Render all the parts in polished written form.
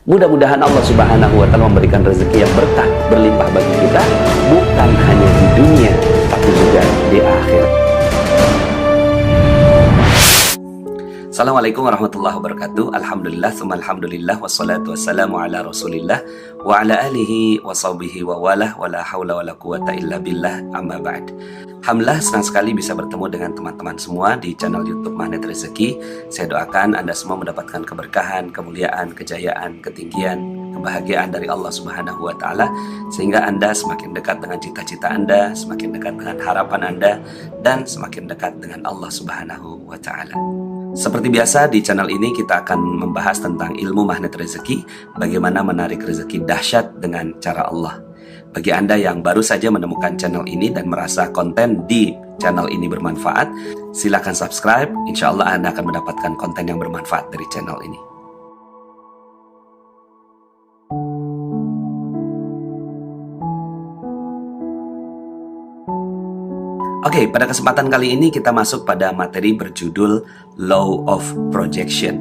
Mudah-mudahan Allah Subhanahu wa Ta'ala memberikan rezeki yang berkah, berlimpah bagi kita, bukan hanya di dunia, tapi juga di akhirat. Assalamualaikum warahmatullahi wabarakatuh. Alhamdulillah, tsumma alhamdulillah, wassalatu wassalamu ala rasulillah wa ala alihi wa sahbihi wa walah, wa la hawla wa la quwata illa billah, amma ba'd. Alhamdulillah, senang sekali bisa bertemu dengan teman-teman semua di channel YouTube Magnet Rezeki. Saya doakan Anda semua mendapatkan keberkahan, kemuliaan, kejayaan, ketinggian, kebahagiaan dari Allah Subhanahu wa Ta'ala, sehingga Anda semakin dekat dengan cita-cita Anda, semakin dekat dengan harapan Anda, dan semakin dekat dengan Allah Subhanahu wa Ta'ala. Seperti biasa, di channel ini kita akan membahas tentang ilmu magnet rezeki, bagaimana menarik rezeki dahsyat dengan cara Allah. Bagi Anda yang baru saja menemukan channel ini dan merasa konten di channel ini bermanfaat, silakan subscribe. Insya Allah Anda akan mendapatkan konten yang bermanfaat dari channel ini. Oke, pada kesempatan kali ini kita masuk pada materi berjudul Law of Projection.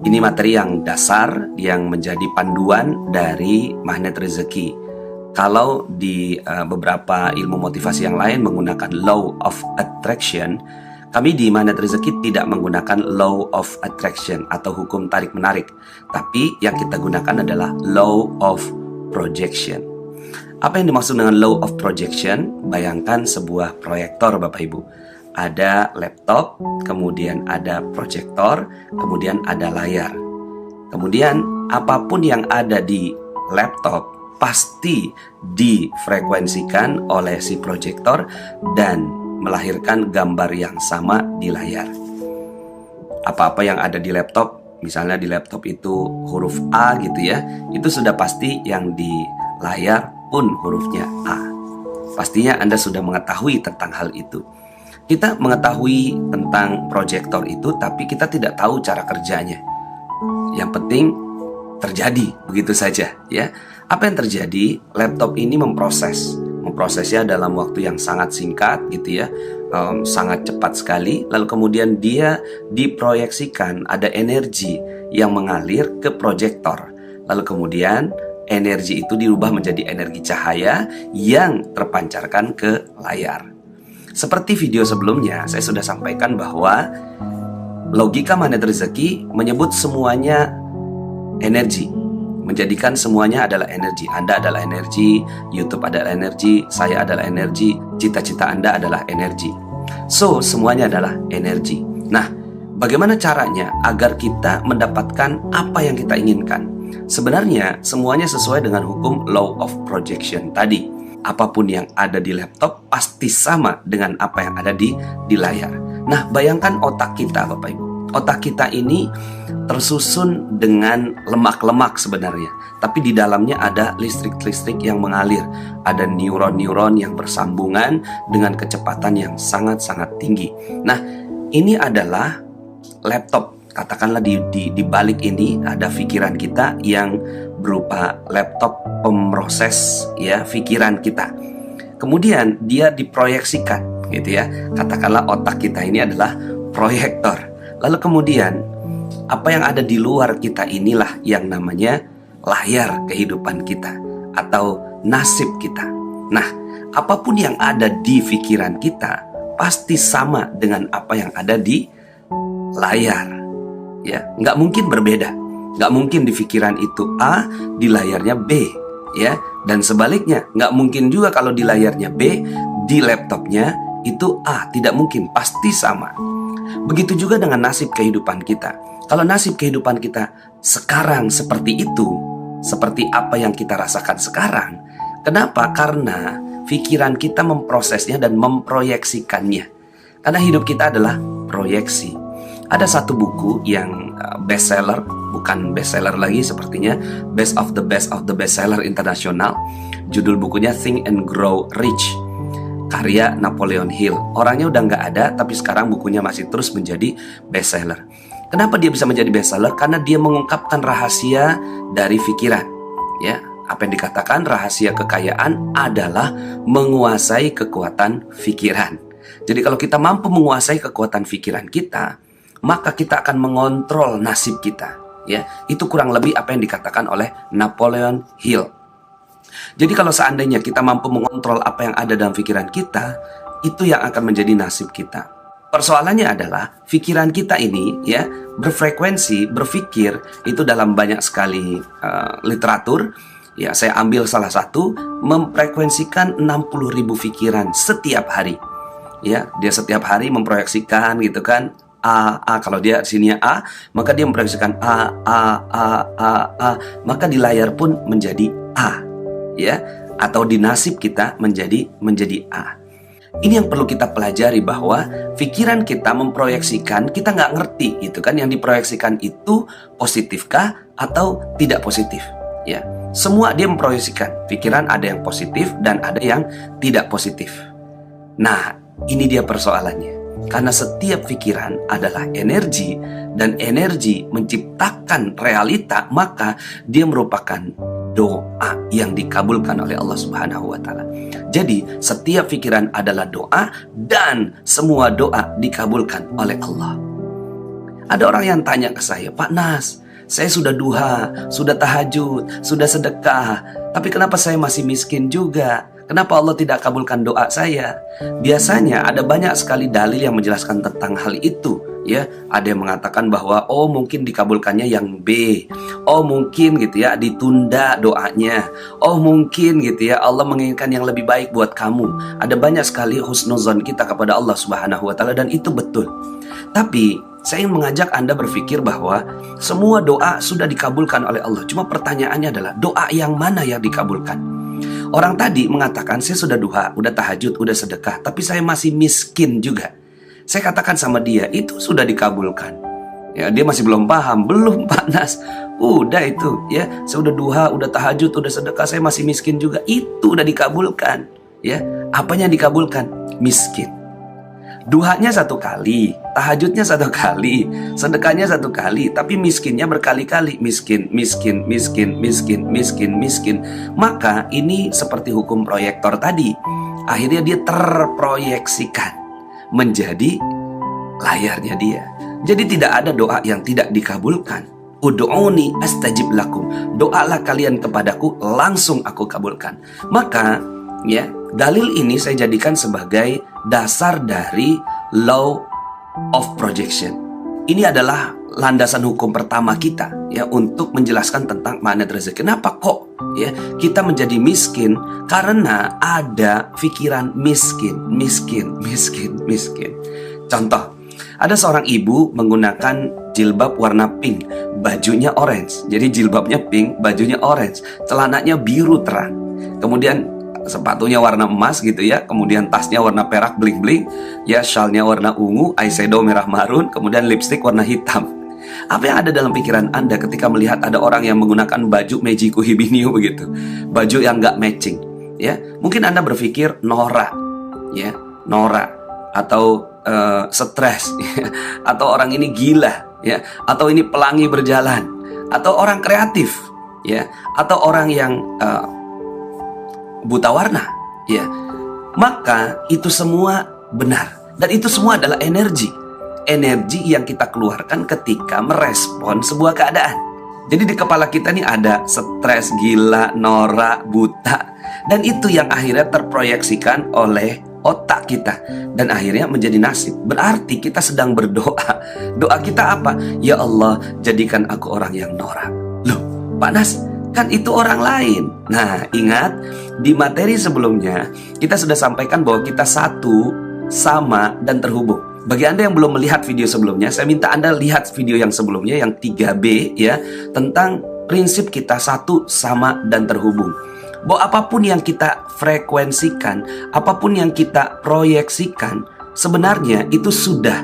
Ini materi yang dasar yang menjadi panduan dari magnet rezeki. Kalau di beberapa ilmu motivasi yang lain menggunakan Law of Attraction, kami di magnet rezeki tidak menggunakan Law of Attraction atau hukum tarik-menarik, tapi yang kita gunakan adalah Law of Projection. Apa yang dimaksud dengan Law of Projection? Bayangkan sebuah proyektor, Bapak Ibu. Ada laptop, kemudian ada proyektor, kemudian ada layar. Kemudian apapun yang ada di laptop pasti difrekuensikan oleh si proyektor dan melahirkan gambar yang sama di layar. Apa-apa yang ada di laptop, misalnya di laptop itu huruf A gitu ya, itu sudah pasti yang di layar pun hurufnya A. Pastinya Anda sudah mengetahui tentang hal itu. Kita mengetahui tentang proyektor itu, tapi kita tidak tahu cara kerjanya. Yang penting terjadi, begitu saja ya. Apa yang terjadi? Laptop ini memprosesnya dalam waktu yang sangat singkat gitu ya, sangat cepat sekali. Lalu kemudian dia diproyeksikan, ada energi yang mengalir ke proyektor. Lalu kemudian energi itu dirubah menjadi energi cahaya yang terpancarkan ke layar. Seperti video sebelumnya, saya sudah sampaikan bahwa logika magnet rezeki menyebut semuanya energi, menjadikan semuanya adalah energi. Anda adalah energi, YouTube adalah energi, saya adalah energi, cita-cita Anda adalah energi. So, semuanya adalah energi. Nah, bagaimana caranya agar kita mendapatkan apa yang kita inginkan? Sebenarnya semuanya sesuai dengan hukum Law of Projection tadi. Apapun yang ada di laptop pasti sama dengan apa yang ada di layar. Nah, bayangkan otak kita, Bapak Ibu. Otak kita ini tersusun dengan lemak-lemak sebenarnya, tapi di dalamnya ada listrik-listrik yang mengalir. Ada neuron-neuron yang bersambungan dengan kecepatan yang sangat-sangat tinggi. Nah, ini adalah laptop. Katakanlah di balik ini ada pikiran kita yang berupa laptop pemroses ya pikiran kita. Kemudian dia diproyeksikan gitu ya. Katakanlah otak kita ini adalah proyektor. Lalu kemudian apa yang ada di luar kita inilah yang namanya layar kehidupan kita atau nasib kita. Nah, apapun yang ada di pikiran kita pasti sama dengan apa yang ada di layar. Ya, nggak mungkin berbeda, nggak mungkin di pikiran itu A, di layarnya B, ya, dan sebaliknya nggak mungkin juga kalau di layarnya B, di laptopnya itu A, tidak mungkin, pasti sama. Begitu juga dengan nasib kehidupan kita. Kalau nasib kehidupan kita sekarang seperti itu, seperti apa yang kita rasakan sekarang, kenapa? Karena pikiran kita memprosesnya dan memproyeksikannya. Karena hidup kita adalah proyeksi. Ada satu buku yang bestseller, bukan bestseller lagi sepertinya, best of the bestseller internasional. Judul bukunya Think and Grow Rich, karya Napoleon Hill. Orangnya udah nggak ada, tapi sekarang bukunya masih terus menjadi bestseller. Kenapa dia bisa menjadi bestseller? Karena dia mengungkapkan rahasia dari pikiran. Ya, apa yang dikatakan rahasia kekayaan adalah menguasai kekuatan pikiran. Jadi kalau kita mampu menguasai kekuatan pikiran kita, maka kita akan mengontrol nasib kita. Ya, itu kurang lebih apa yang dikatakan oleh Napoleon Hill. Jadi kalau seandainya kita mampu mengontrol apa yang ada dalam pikiran kita, itu yang akan menjadi nasib kita. Persoalannya adalah pikiran kita ini ya berfrekuensi, berpikir itu dalam banyak sekali literatur. Ya, saya ambil salah satu, memfrekuensikan 60.000 pikiran setiap hari. Ya, dia setiap hari memproyeksikan gitu kan. A, kalau dia sininya A, maka dia memproyeksikan A, maka di layar pun menjadi A, ya, atau di nasib kita menjadi A. Ini yang perlu kita pelajari, bahwa pikiran kita memproyeksikan, kita nggak ngerti gitu kan, yang diproyeksikan itu positifkah atau tidak positif, ya. Semua dia memproyeksikan, pikiran ada yang positif dan ada yang tidak positif. Nah, ini dia persoalannya. Karena setiap pikiran adalah energi, dan energi menciptakan realita, maka dia merupakan doa yang dikabulkan oleh Allah Subhanahu wa Ta'ala. Jadi, setiap pikiran adalah doa, dan semua doa dikabulkan oleh Allah. Ada orang yang tanya ke saya, Pak Nas, saya sudah duha, sudah tahajud, sudah sedekah, tapi kenapa saya masih miskin juga? Kenapa Allah tidak kabulkan doa saya? Biasanya ada banyak sekali dalil yang menjelaskan tentang hal itu, ya. Ada yang mengatakan bahwa oh mungkin dikabulkannya yang B. Oh mungkin gitu ya ditunda doanya. Oh mungkin gitu ya Allah menginginkan yang lebih baik buat kamu. Ada banyak sekali husnuzon kita kepada Allah Subhanahu wa Ta'ala, dan itu betul. Tapi saya ingin mengajak Anda berpikir bahwa semua doa sudah dikabulkan oleh Allah. Cuma pertanyaannya adalah doa yang mana yang dikabulkan? Orang tadi mengatakan, saya sudah duha, udah tahajud, udah sedekah, tapi saya masih miskin juga. Saya katakan sama dia, itu sudah dikabulkan. Ya, dia masih belum paham. Belum, Pak Nas. Udah itu, ya. Saya udah duha, udah tahajud, udah sedekah, saya masih miskin juga. Itu udah dikabulkan. Ya, apanya yang dikabulkan? Miskin. Duhanya 1 kali, tahajudnya 1 kali, sedekahnya 1 kali, tapi miskinnya berkali-kali. Miskin. Maka ini seperti hukum proyektor tadi. Akhirnya dia terproyeksikan menjadi layarnya dia. Jadi tidak ada doa yang tidak dikabulkan. Ud'uni astajib lakum. Doalah kalian kepadaku, langsung aku kabulkan. Maka ya, dalil ini saya jadikan sebagai dasar dari law of projection. Ini adalah landasan hukum pertama kita ya untuk menjelaskan tentang magnet rezeki. Kenapa kok ya kita menjadi miskin? Karena ada pikiran miskin. Contoh, ada seorang ibu menggunakan jilbab warna pink, bajunya orange. Jadi jilbabnya pink, bajunya orange, celananya biru terang. Kemudian sepatunya warna emas gitu ya, kemudian tasnya warna perak bling-bling, ya, shalnya warna ungu, eyeshadow merah marun, kemudian lipstick warna hitam. Apa yang ada dalam pikiran Anda ketika melihat ada orang yang menggunakan baju Mejiku Hibiniu begitu, baju yang nggak matching, ya? Mungkin Anda berpikir norak, ya, norak, atau stres, ya, atau orang ini gila, ya, atau ini pelangi berjalan, atau orang kreatif, ya, atau orang yang buta warna, ya. Maka itu semua benar, dan itu semua adalah energi yang kita keluarkan ketika merespon sebuah keadaan. Jadi di kepala kita nih ada stres, gila, norak, buta, dan itu yang akhirnya terproyeksikan oleh otak kita dan akhirnya menjadi nasib. Berarti kita sedang berdoa. Doa kita apa? Ya Allah, jadikan aku orang yang norak. Loh, Pak Nas, kan itu orang lain. Nah, ingat di materi sebelumnya kita sudah sampaikan bahwa kita satu, sama, dan terhubung. Bagi Anda yang belum melihat video sebelumnya, saya minta Anda lihat video yang sebelumnya, yang 3B ya, tentang prinsip kita satu, sama, dan terhubung. Bahwa apapun yang kita frekuensikan, apapun yang kita proyeksikan, sebenarnya itu sudah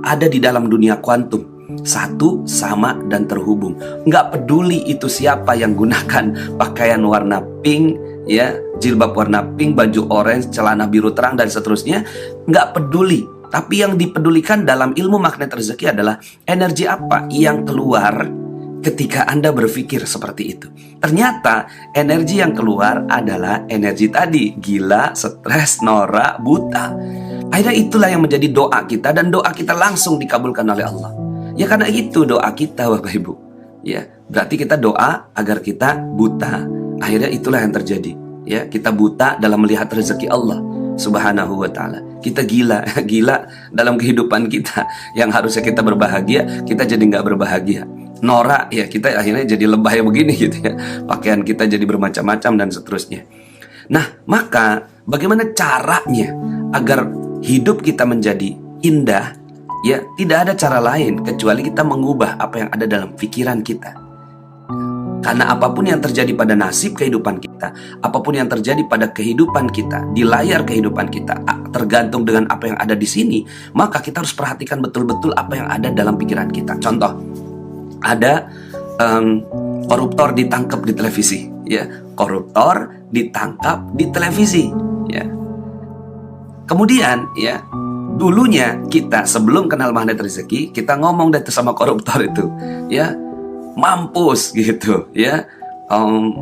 ada di dalam dunia kuantum. Satu, sama, dan terhubung. Nggak peduli itu siapa yang gunakan pakaian warna pink, ya, jilbab warna pink, baju orange, celana biru terang, dan seterusnya. Nggak peduli. Tapi yang dipedulikan dalam ilmu magnet rezeki adalah energi apa yang keluar ketika Anda berpikir seperti itu. Ternyata energi yang keluar adalah energi tadi, gila, stres, norak, buta. Akhirnya itulah yang menjadi doa kita, dan doa kita langsung dikabulkan oleh Allah. Ya karena itu doa kita, Bapak Ibu. ya berarti kita doa agar kita buta. Akhirnya itulah yang terjadi, ya kita buta dalam melihat rezeki Allah Subhanahu wa ta'ala. Kita gila dalam kehidupan kita. Yang harusnya kita berbahagia, kita jadi nggak berbahagia. Norak, ya kita akhirnya jadi lebay begini gitu ya. Pakaian kita jadi bermacam-macam dan seterusnya. Nah, maka bagaimana caranya agar hidup kita menjadi indah? Ya, tidak ada cara lain kecuali kita mengubah apa yang ada dalam pikiran kita. Karena apapun yang terjadi pada nasib kehidupan kita, apapun yang terjadi pada kehidupan kita, di layar kehidupan kita, tergantung dengan apa yang ada di sini, maka kita harus perhatikan betul-betul apa yang ada dalam pikiran kita. Contoh, ada koruptor ditangkap di televisi, ya, koruptor ditangkap di televisi, ya. Kemudian, ya, dulunya kita sebelum kenal magnet rezeki, kita ngomong deh sama koruptor itu, ya. Mampus gitu, ya,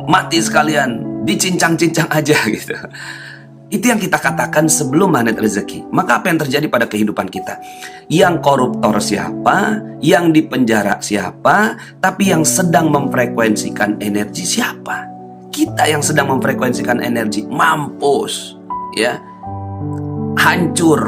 mati sekalian, dicincang-cincang aja gitu. Itu yang kita katakan sebelum magnet rezeki. Maka apa yang terjadi pada kehidupan kita? Yang koruptor siapa? Yang dipenjara siapa? Tapi yang sedang memfrekuensikan energi siapa? Kita yang sedang memfrekuensikan energi. Mampus, ya, hancur,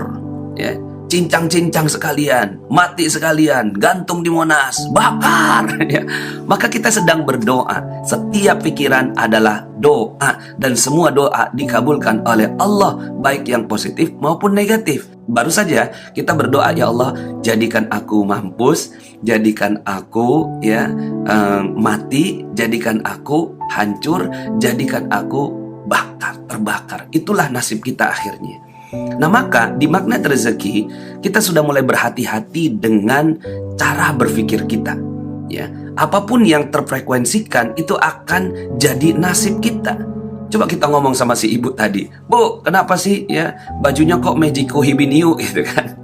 ya, cincang-cincang sekalian, mati sekalian, gantung di Monas, bakar, ya. Maka kita sedang berdoa. Setiap pikiran adalah doa, dan semua doa dikabulkan oleh Allah, baik yang positif maupun negatif. Baru saja kita berdoa, ya Allah, jadikan aku mampus, jadikan aku, ya, mati, jadikan aku hancur, jadikan aku terbakar. Itulah nasib kita akhirnya. Nah, maka di magnet rezeki kita sudah mulai berhati-hati dengan cara berpikir kita, ya. Apapun yang terfrekuensikan itu akan jadi nasib kita. Coba kita ngomong sama si ibu tadi, Bu, kenapa sih, ya, bajunya kok Magico Hibiniu gitu kan?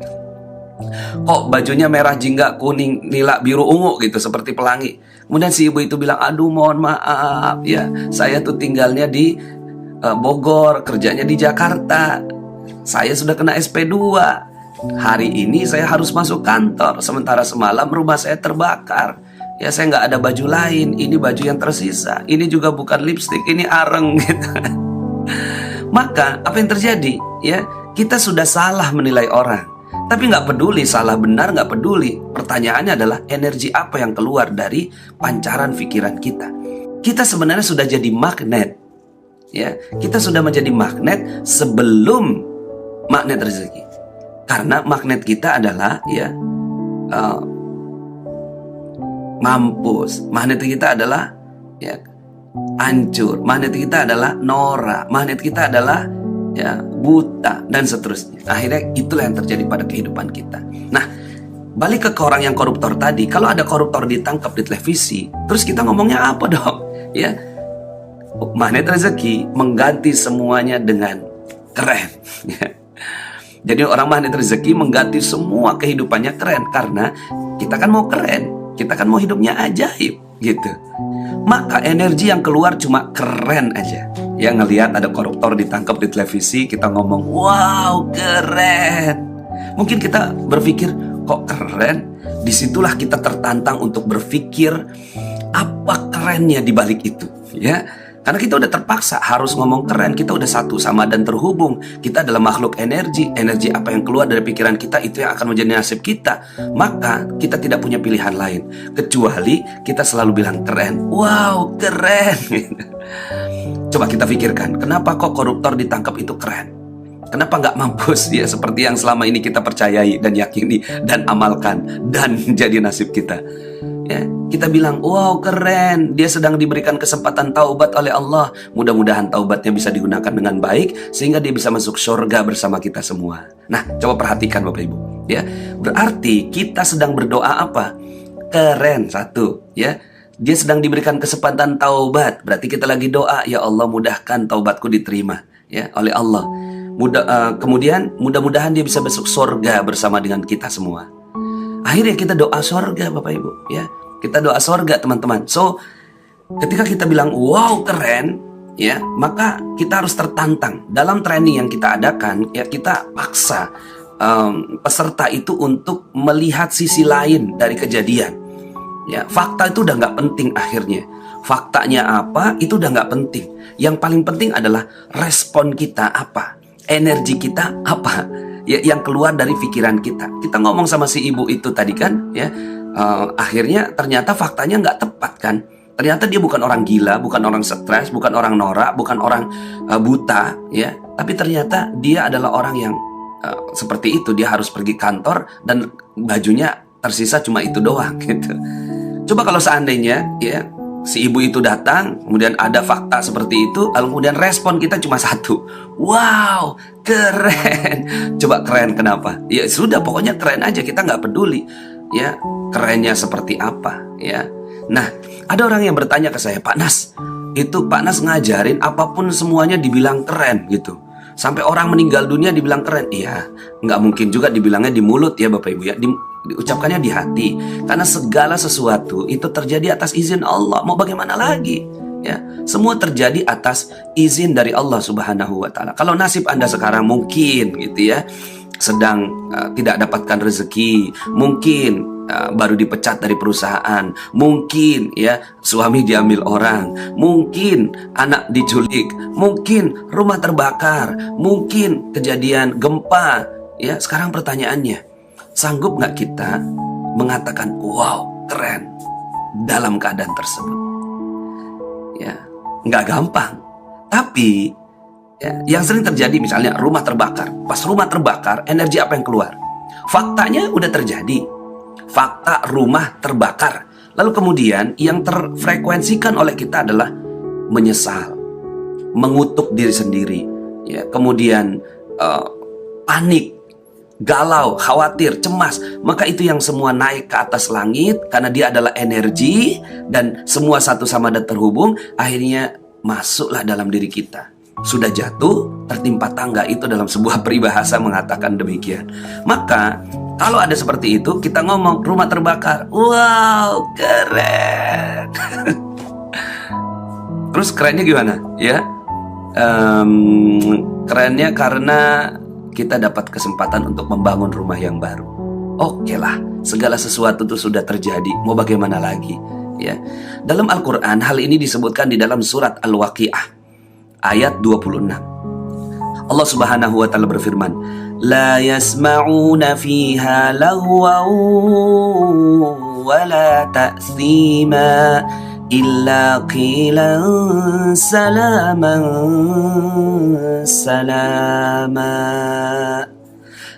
Kok bajunya merah jingga kuning nila biru ungu gitu seperti pelangi. Kemudian si ibu itu bilang, aduh mohon maaf, ya, saya tuh tinggalnya di Bogor, kerjanya di Jakarta. Saya sudah kena SP2. Hari ini saya harus masuk kantor, sementara semalam rumah saya terbakar. Ya, saya nggak ada baju lain. Ini baju yang tersisa. Ini juga bukan lipstik, ini areng gitu. Maka apa yang terjadi? Ya, kita sudah salah menilai orang. Tapi nggak peduli salah benar, nggak peduli. Pertanyaannya adalah energi apa yang keluar dari pancaran pikiran kita. Kita sebenarnya sudah jadi magnet. Ya, kita sudah menjadi magnet sebelum magnet rezeki. Karena magnet kita adalah, ya, mampus. Magnet kita adalah, ya, hancur. Magnet kita adalah norak. Magnet kita adalah, ya, buta dan seterusnya. Akhirnya itulah yang terjadi pada kehidupan kita. Nah, balik ke orang yang koruptor tadi. Kalau ada koruptor ditangkap di televisi, terus kita ngomongnya apa dong? Ya, magnet rezeki mengganti semuanya dengan keren. Ya. Jadi orang magnet rezeki mengganti semua kehidupannya keren. Karena kita kan mau keren, kita kan mau hidupnya ajaib gitu. Maka energi yang keluar cuma keren aja. Yang ngelihat ada koruptor ditangkap di televisi, kita ngomong, wow keren. Mungkin kita berpikir, kok keren? Disitulah kita tertantang untuk berpikir apa kerennya di balik itu, ya. Karena kita udah terpaksa harus ngomong keren. Kita udah satu sama dan terhubung. Kita adalah makhluk energi. Energi apa yang keluar dari pikiran kita, itu yang akan menjadi nasib kita. Maka kita tidak punya pilihan lain kecuali kita selalu bilang keren. Wow keren. Coba kita pikirkan, kenapa kok koruptor ditangkap itu keren? Kenapa nggak mampus dia seperti yang selama ini kita percayai dan yakini dan amalkan dan jadi nasib kita? Ya, kita bilang, wow keren, dia sedang diberikan kesempatan taubat oleh Allah. Mudah-mudahan taubatnya bisa digunakan dengan baik sehingga dia bisa masuk surga bersama kita semua. Nah, coba perhatikan Bapak Ibu, ya. Berarti kita sedang berdoa apa? Keren, satu, ya. Dia sedang diberikan kesempatan taubat. Berarti kita lagi doa, ya Allah mudahkan taubatku diterima, ya, oleh Allah. Kemudian mudah-mudahan dia bisa masuk surga bersama dengan kita semua. Akhirnya kita doa surga Bapak Ibu, ya. Kita doa surga teman-teman. So, ketika kita bilang wow keren, ya, maka kita harus tertantang. Dalam training yang kita adakan, ya, kita paksa peserta itu untuk melihat sisi lain dari kejadian. Ya, fakta itu udah nggak penting akhirnya. Faktanya apa, itu udah nggak penting. Yang paling penting adalah respon kita apa, energi kita apa, ya, yang keluar dari pikiran kita. Kita ngomong sama si ibu itu tadi kan, ya, akhirnya ternyata faktanya nggak tepat kan. Ternyata dia bukan orang gila, bukan orang stres, bukan orang norak, bukan orang buta, ya. Tapi ternyata dia adalah orang yang seperti itu. Dia harus pergi kantor dan bajunya tersisa cuma itu doang, gitu. Coba kalau seandainya, ya, si ibu itu datang, kemudian ada fakta seperti itu, lalu kemudian respon kita cuma satu. Wow, keren. Coba keren kenapa? Ya sudah, pokoknya keren aja, kita nggak peduli. Ya, kerennya seperti apa, ya. Nah, ada orang yang bertanya ke saya, Pak Nas, itu Pak Nas ngajarin apapun semuanya dibilang keren gitu. Sampai orang meninggal dunia dibilang keren. Iya, nggak mungkin juga dibilangnya di mulut ya Bapak Ibu ya. Diucapkannya di hati. Karena segala sesuatu itu terjadi atas izin Allah. Mau bagaimana lagi? Ya, semua terjadi atas izin dari Allah Subhanahu wa taala. Kalau nasib Anda sekarang mungkin gitu ya, sedang tidak dapatkan rezeki, mungkin baru dipecat dari perusahaan, mungkin ya suami diambil orang, mungkin anak diculik, mungkin rumah terbakar, mungkin kejadian gempa. Ya, sekarang pertanyaannya, sanggup nggak kita mengatakan wow keren dalam keadaan tersebut? Ya, nggak gampang. Tapi ya, yang sering terjadi misalnya rumah terbakar. Pas rumah terbakar, energi apa yang keluar? Faktanya udah terjadi. Fakta rumah terbakar. Lalu kemudian yang terfrekuensikan oleh kita adalah menyesal, mengutuk diri sendiri, ya, kemudian panik, galau, khawatir, cemas. Maka itu yang semua naik ke atas langit karena dia adalah energi dan semua satu sama dan terhubung. Akhirnya masuklah dalam diri kita. Sudah jatuh, tertimpa tangga, itu dalam sebuah peribahasa mengatakan demikian. Maka kalau ada seperti itu, kita ngomong rumah terbakar, wow keren. Terus kerennya gimana? Ya, kerennya karena kita dapat kesempatan untuk membangun rumah yang baru. Oke lah, segala sesuatu itu sudah terjadi. Mau bagaimana lagi? Ya, dalam Al-Quran hal ini disebutkan di dalam surat Al-Waqi'ah ayat 26. Allah Subhanahu wa taala berfirman, "La yasma'una fiha lagwan wa la ta'thima illa qilan salaman salama."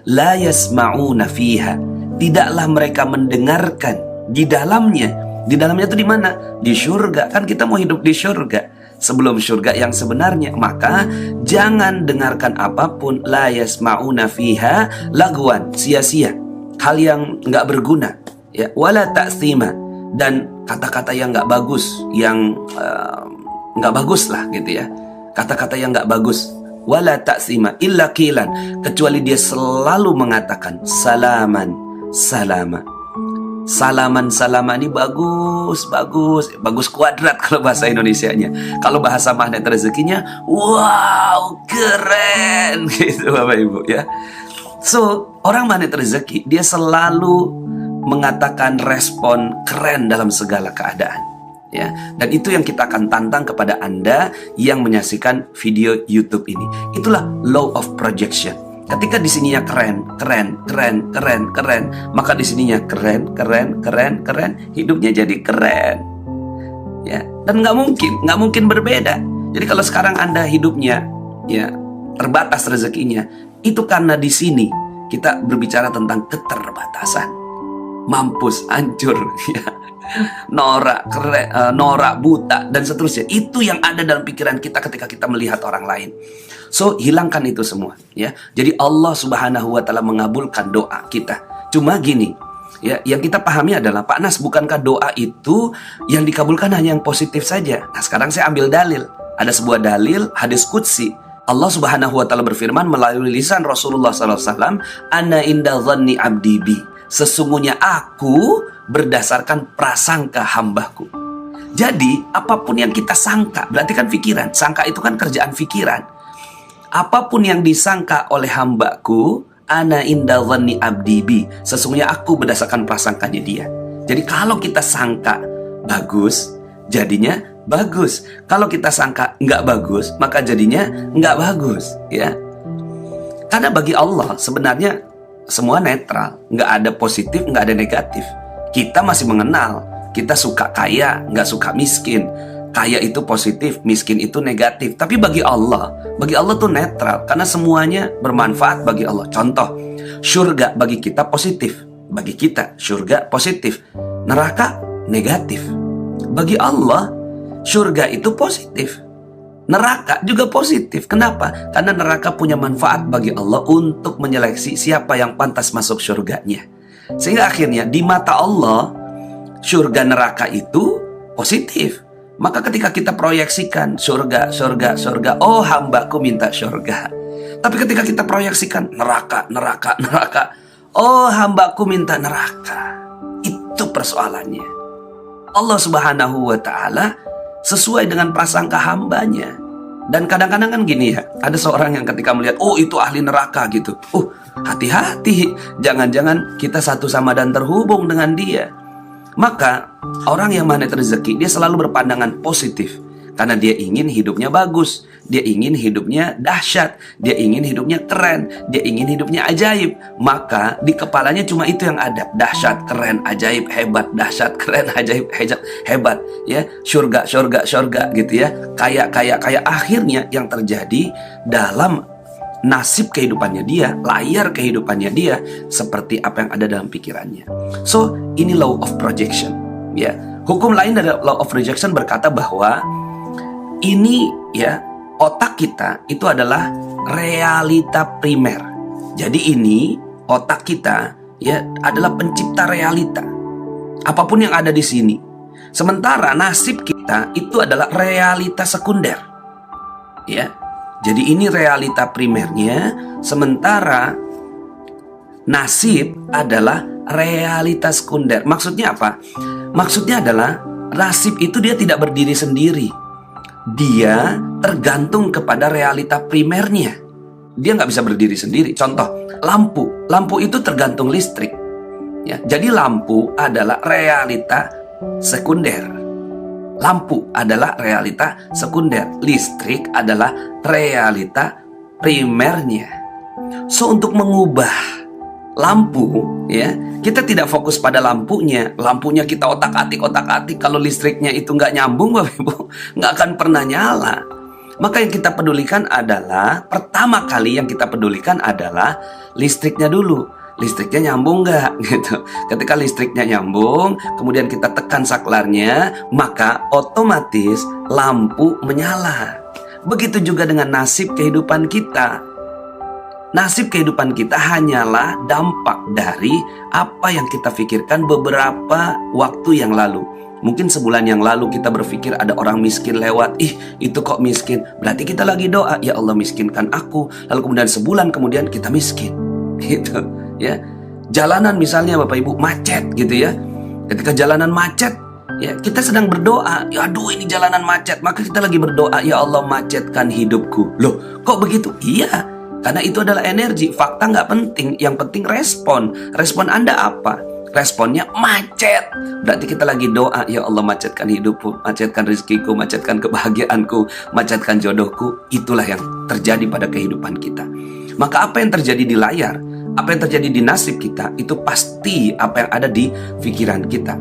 La yasma'una fiha, tidaklah mereka mendengarkan di dalamnya. Di dalamnya itu di mana? Di surga. Kan kita mau hidup di surga. Sebelum surga yang sebenarnya, maka jangan dengarkan apapun. La yasma'una fiha lagwan, sia-sia, hal yang nggak berguna, ya, wala ta'thima, dan kata-kata yang nggak bagus, yang nggak bagus lah gitu ya, kata-kata yang nggak bagus. Wala ta'thima illa qilan, kecuali dia selalu mengatakan salaman salama. Salaman salama ini bagus kuadrat kalau bahasa Indonesianya. Kalau bahasa magnet rezekinya, wow keren gitu Bapak Ibu ya. So orang magnet rezeki dia selalu mengatakan respon keren dalam segala keadaan, ya. Dan itu yang kita akan tantang kepada Anda yang menyaksikan video YouTube ini. Itulah law of projection. Ketika di sininya keren, maka di sininya keren, hidupnya jadi keren, ya. Dan nggak mungkin berbeda. Jadi kalau sekarang Anda hidupnya, ya, terbatas rezekinya, itu karena di sini kita berbicara tentang keterbatasan, mampus, hancur, ya, norak, norak, buta, dan seterusnya. Itu yang ada dalam pikiran kita ketika kita melihat orang lain. So, hilangkan itu semua, ya. Jadi Allah Subhanahu wa taala mengabulkan doa kita. Cuma gini, ya, yang kita pahami adalah, Pak Nas, bukankah doa itu yang dikabulkan hanya yang positif saja? Nah, sekarang saya ambil dalil. Ada sebuah dalil hadis qudsi. Allah Subhanahu wa taala berfirman melalui lisan Rasulullah SAW, "Ana inda dhanni abdi bi." Sesungguhnya aku berdasarkan prasangka hambaku. Jadi, apapun yang kita sangka, berarti kan pikiran. Sangka itu kan kerjaan pikiran. Apapun yang disangka oleh hambaku, ana inda dhanni abdi bi, sesungguhnya aku berdasarkan prasangkanya dia. Jadi kalau kita sangka bagus, jadinya bagus. Kalau kita sangka nggak bagus, maka jadinya nggak bagus, ya. Karena bagi Allah sebenarnya semua netral, nggak ada positif, nggak ada negatif. Kita masih mengenal, kita suka kaya, nggak suka miskin. Kaya itu positif, miskin itu negatif. Tapi bagi Allah tuh netral, karena semuanya bermanfaat bagi Allah. Contoh, surga bagi kita positif, bagi kita surga positif, neraka negatif. Bagi Allah surga itu positif, neraka juga positif. Kenapa? Karena neraka punya manfaat bagi Allah untuk menyeleksi siapa yang pantas masuk surganya. Sehingga akhirnya di mata Allah surga neraka itu positif. Maka ketika kita proyeksikan surga, oh hambaku minta surga. Tapi ketika kita proyeksikan neraka, oh hambaku minta neraka. Itu persoalannya. Allah Subhanahu wa Ta'ala sesuai dengan prasangka hambanya. Dan kadang-kadang kan gini ya, ada seorang yang ketika melihat, oh itu ahli neraka gitu, hati-hati, jangan-jangan kita satu sama dan terhubung dengan dia. Maka orang yang magnet rezeki, dia selalu berpandangan positif, karena dia ingin hidupnya bagus, dia ingin hidupnya dahsyat, dia ingin hidupnya keren, dia ingin hidupnya ajaib. Maka di kepalanya cuma itu yang ada, dahsyat, keren, ajaib, hebat, dahsyat, keren, ajaib, hebat, ya, surga gitu ya, kaya. Akhirnya yang terjadi dalam nasib kehidupannya dia, layar kehidupannya dia, seperti apa yang ada dalam pikirannya. So, ini law of projection, ya. Hukum lain dari law of projection berkata bahwa ini, ya, otak kita itu adalah realita primer. Jadi ini otak kita, ya, adalah pencipta realita. Apapun yang ada di sini. Sementara nasib kita itu adalah realita sekunder. Ya. Jadi ini realita primernya, sementara nasib adalah realita sekunder. Maksudnya apa? Maksudnya adalah nasib itu dia tidak berdiri sendiri. Dia tergantung kepada realita primernya. Dia nggak bisa berdiri sendiri. Contoh, lampu itu tergantung listrik. Ya, jadi lampu adalah realita sekunder. Lampu adalah realita sekunder, listrik adalah realita primernya. So, untuk mengubah lampu, ya, kita tidak fokus pada lampunya. Lampunya kita otak-atik. Kalau listriknya itu nggak nyambung, Bapak Ibu, nggak akan pernah nyala. Maka yang kita pedulikan adalah, pertama kali yang kita pedulikan adalah listriknya dulu. Listriknya nyambung nggak gitu. Ketika listriknya nyambung, kemudian kita tekan saklarnya, maka otomatis lampu menyala. Begitu juga dengan nasib kehidupan kita. Nasib kehidupan kita hanyalah dampak dari apa yang kita pikirkan beberapa waktu yang lalu. Mungkin sebulan yang lalu kita berpikir ada orang miskin lewat, itu kok miskin, berarti kita lagi doa, ya Allah miskinkan aku. Lalu kemudian sebulan kemudian kita miskin, gitu. Ya, jalanan misalnya Bapak Ibu macet gitu ya. Ketika jalanan macet, ya kita sedang berdoa, ya aduh ini jalanan macet, maka kita lagi berdoa, ya Allah macetkan hidupku. Loh, kok begitu? Iya, karena itu adalah energi. Fakta nggak penting, yang penting respon. Respon Anda apa? Responnya macet. Berarti kita lagi doa, ya Allah macetkan hidupku, macetkan rezekiku, macetkan kebahagiaanku, macetkan jodohku. Itulah yang terjadi pada kehidupan kita. Maka apa yang terjadi di layar, apa yang terjadi di nasib kita, itu pasti apa yang ada di pikiran kita.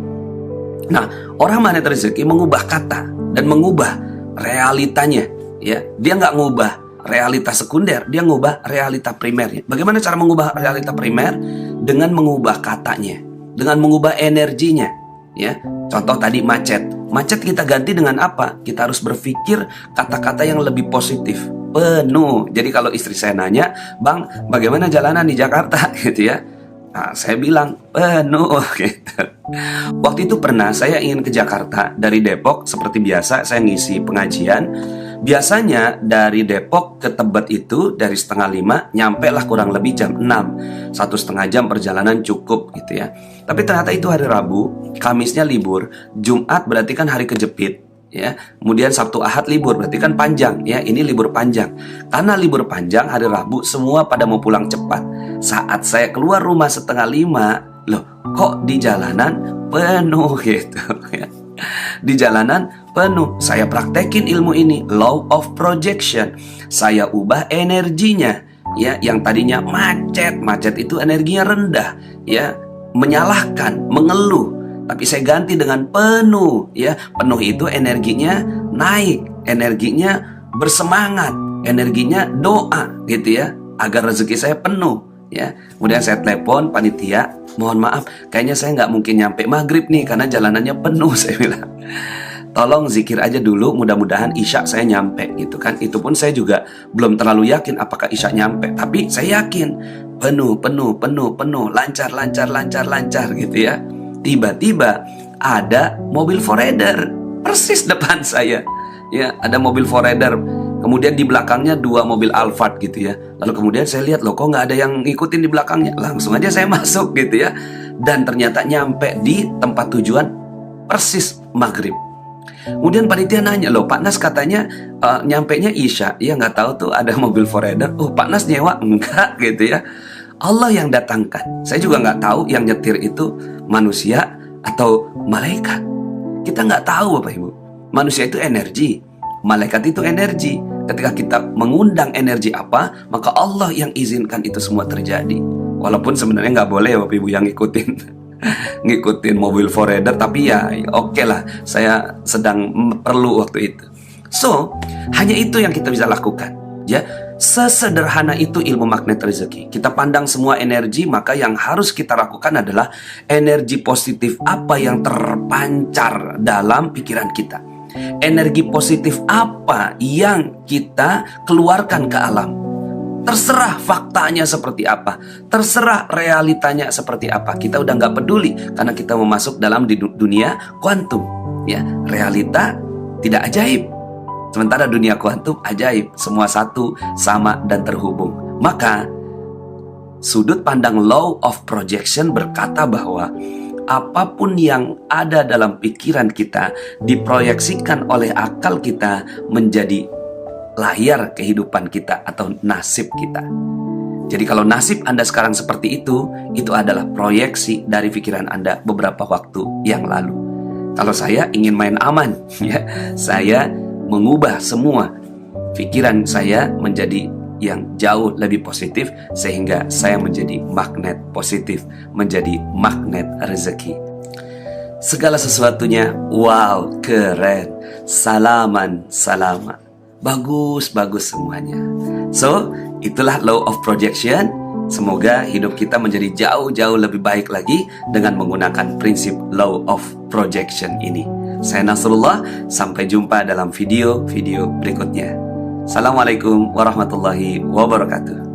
Nah, orang magnet rezeki mengubah kata dan mengubah realitanya. Ya, dia nggak ngubah realita sekunder, dia ngubah realita primernya. Bagaimana cara mengubah realita primer? Dengan mengubah katanya, dengan mengubah energinya. Ya, contoh tadi macet. Macet kita ganti dengan apa? Kita harus berpikir kata-kata yang lebih positif. Penuh. Jadi kalau istri saya nanya, Bang, bagaimana jalanan di Jakarta gitu ya, nah, saya bilang penuh gitu. Waktu itu pernah saya ingin ke Jakarta dari Depok. Seperti biasa saya ngisi pengajian. Biasanya dari Depok ke Tebet itu dari 4:30, nyampe lah kurang lebih jam 6. 1,5 jam perjalanan cukup gitu ya. Tapi ternyata itu hari Rabu, Kamisnya libur, Jumat berarti kan hari kejepit. Ya, kemudian Sabtu Ahad libur, berarti kan panjang ya. Ini libur panjang. Karena libur panjang hari Rabu semua pada mau pulang cepat. Saat saya keluar rumah 4:30, Loh, kok di jalanan penuh gitu ya. Di jalanan penuh. Saya praktekin ilmu ini, law of projection. Saya ubah energinya, ya, yang tadinya macet itu energinya rendah, ya, menyalahkan, mengeluh, tapi saya ganti dengan penuh, ya. Penuh itu energinya naik, energinya bersemangat, energinya doa gitu ya, agar rezeki saya penuh, ya. Kemudian saya telepon panitia, mohon maaf, kayaknya saya nggak mungkin nyampe maghrib nih karena jalanannya penuh. Saya bilang, tolong zikir aja dulu, mudah-mudahan Isya saya nyampe gitu kan. Itu pun saya juga belum terlalu yakin apakah Isya nyampe, tapi saya yakin penuh, lancar gitu ya. Tiba-tiba ada mobil forerunner persis depan saya, ya, ada mobil forerunner. Kemudian di belakangnya 2 mobil Alphard gitu ya. Lalu kemudian saya lihat, loh kok nggak ada yang ngikutin di belakangnya. Langsung aja saya masuk gitu ya. Dan ternyata nyampe di tempat tujuan persis maghrib. Kemudian panitia nanya, loh Pak Nas katanya nyampenya Isya. Ya nggak tahu tuh ada mobil forerunner. Oh Pak Nas nyewa? Enggak gitu ya. Allah yang datangkan. Saya juga nggak tahu yang nyetir itu manusia atau malaikat. Kita nggak tahu Bapak Ibu. Manusia itu energi, malaikat itu energi. Ketika kita mengundang energi apa, maka Allah yang izinkan itu semua terjadi. Walaupun sebenarnya nggak boleh Bapak Ibu yang ngikutin mobil forerunner, tapi ya oke lah, saya sedang perlu waktu itu. So, hanya itu yang kita bisa lakukan, ya. Sesederhana itu ilmu magnet rezeki. Kita pandang semua energi, maka yang harus kita lakukan adalah energi positif apa yang terpancar dalam pikiran kita. Energi positif apa yang kita keluarkan ke alam. Terserah faktanya seperti apa, terserah realitanya seperti apa, kita udah nggak peduli karena kita mau masuk dalam dunia kuantum, ya. Realita tidak ajaib, sementara dunia kuantum ajaib, semua satu, sama dan terhubung. Maka sudut pandang law of projection berkata bahwa apapun yang ada dalam pikiran kita diproyeksikan oleh akal kita menjadi layar kehidupan kita atau nasib kita. Jadi kalau nasib Anda sekarang seperti itu adalah proyeksi dari pikiran Anda beberapa waktu yang lalu. Kalau saya ingin main aman, ya, saya mengubah semua pikiran saya menjadi yang jauh lebih positif sehingga saya menjadi magnet positif, menjadi magnet rezeki. Segala sesuatunya wow, keren, salaman, bagus semuanya. So, itulah law of projection. Semoga hidup kita menjadi jauh-jauh lebih baik lagi dengan menggunakan prinsip law of projection ini. Saya Nasrullah, sampai jumpa dalam video-video berikutnya. Assalamualaikum warahmatullahi wabarakatuh.